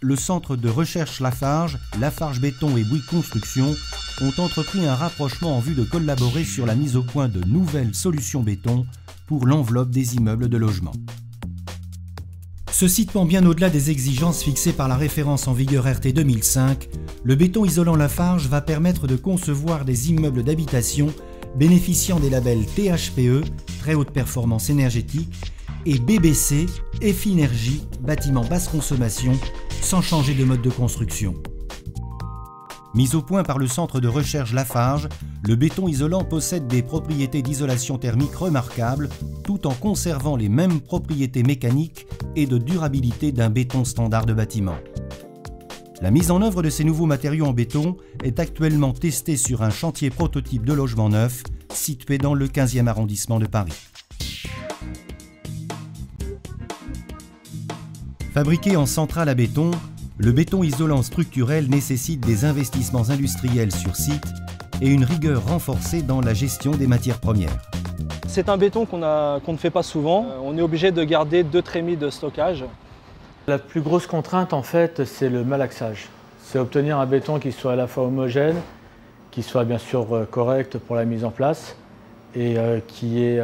le centre de recherche Lafarge, Lafarge Béton et Bouygues Construction ont entrepris un rapprochement en vue de collaborer sur la mise au point de nouvelles solutions béton pour l'enveloppe des immeubles de logement. Se situant bien au-delà des exigences fixées par la référence en vigueur RT 2005, le béton isolant Lafarge va permettre de concevoir des immeubles d'habitation bénéficiant des labels THPE, très haute performance énergétique, et BBC, Effinergie, bâtiment basse consommation, sans changer de mode de construction. Mis au point par le centre de recherche Lafarge, le béton isolant possède des propriétés d'isolation thermique remarquables, tout en conservant les mêmes propriétés mécaniques et de durabilité d'un béton standard de bâtiment. La mise en œuvre de ces nouveaux matériaux en béton est actuellement testée sur un chantier prototype de logement neuf situé dans le 15e arrondissement de Paris. Fabriqué en centrale à béton, le béton isolant structurel nécessite des investissements industriels sur site et une rigueur renforcée dans la gestion des matières premières. C'est un béton qu'on ne fait pas souvent. On est obligé de garder 2 trémies de stockage. La plus grosse contrainte, en fait, c'est le malaxage. C'est obtenir un béton qui soit à la fois homogène, qui soit bien sûr correct pour la mise en place et qui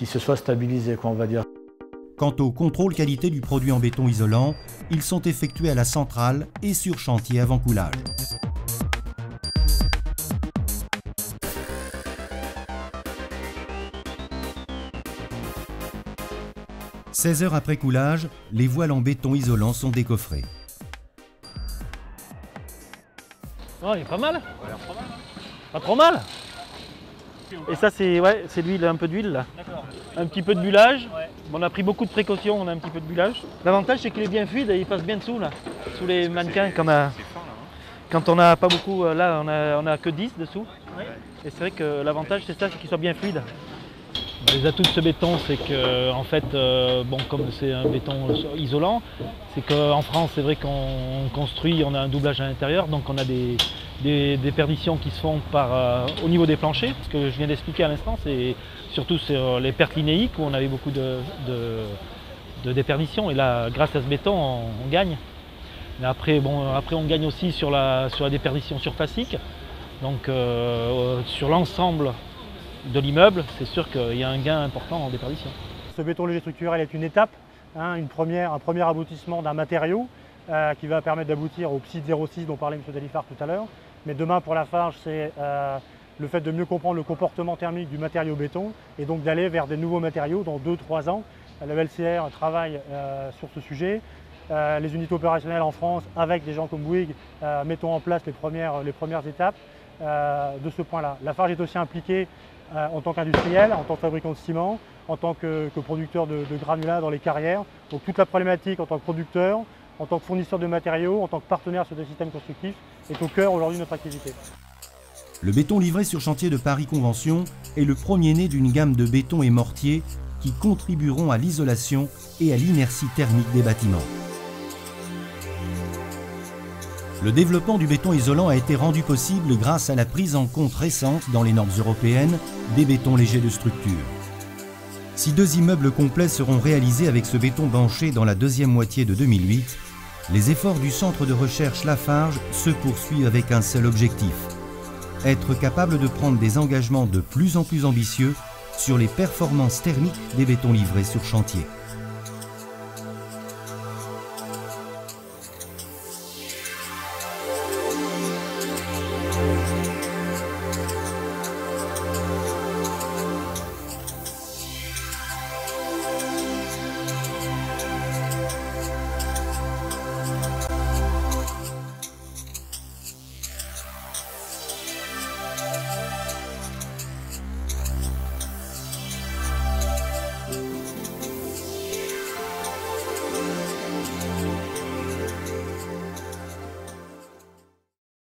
se soit stabilisé, on va dire. Quant au contrôle qualité du produit en béton isolant, ils sont effectués à la centrale et sur chantier avant coulage. « 16 heures après coulage, les voiles en béton isolant sont décoffrées. Oh, il est pas mal. Pas trop mal. Et ça, c'est l'huile, un peu d'huile là. Un petit peu de bullage. Ouais. On a pris beaucoup de précautions, on a un petit peu de bullage. L'avantage, c'est qu'il est bien fluide et il passe bien dessous là, sous les mannequins. Quand on n'a pas beaucoup, là, on a que 10 dessous. Ouais. Et c'est vrai que l'avantage, c'est ça, c'est qu'il soit bien fluide. Les atouts de ce béton, c'est que, en fait, comme c'est un béton isolant, c'est qu'en France, c'est vrai qu'on construit, on a un doublage à l'intérieur, donc on a des déperditions qui se font au niveau des planchers. Ce que je viens d'expliquer à l'instant, c'est surtout sur les pertes linéiques où on avait beaucoup de déperditions. Et là, grâce à ce béton, on gagne. Mais après, on gagne aussi sur la déperdition surfacique. Donc, sur l'ensemble de l'immeuble, c'est sûr qu'il y a un gain important en déperdition. Ce béton léger structurel est une étape, un premier aboutissement d'un matériau qui va permettre d'aboutir au PSID 06 dont parlait M. Dalifard tout à l'heure. Mais demain pour Lafarge, c'est le fait de mieux comprendre le comportement thermique du matériau béton et donc d'aller vers des nouveaux matériaux dans 2-3 ans. Le LCR travaille sur ce sujet. Les unités opérationnelles en France, avec des gens comme Bouygues, mettons en place les premières étapes de ce point-là. Lafarge est aussi impliqué en tant qu'industriel, en tant que fabricant de ciment, en tant que producteur de granulats dans les carrières. Donc toute la problématique en tant que producteur, en tant que fournisseur de matériaux, en tant que partenaire sur des systèmes constructifs, est au cœur aujourd'hui de notre activité. Le béton livré sur chantier de Paris Convention est le premier-né d'une gamme de béton et mortier qui contribueront à l'isolation et à l'inertie thermique des bâtiments. Le développement du béton isolant a été rendu possible grâce à la prise en compte récente dans les normes européennes des bétons légers de structure. Si 2 immeubles complets seront réalisés avec ce béton banché dans la deuxième moitié de 2008, les efforts du centre de recherche Lafarge se poursuivent avec un seul objectif: être capable de prendre des engagements de plus en plus ambitieux sur les performances thermiques des bétons livrés sur chantier.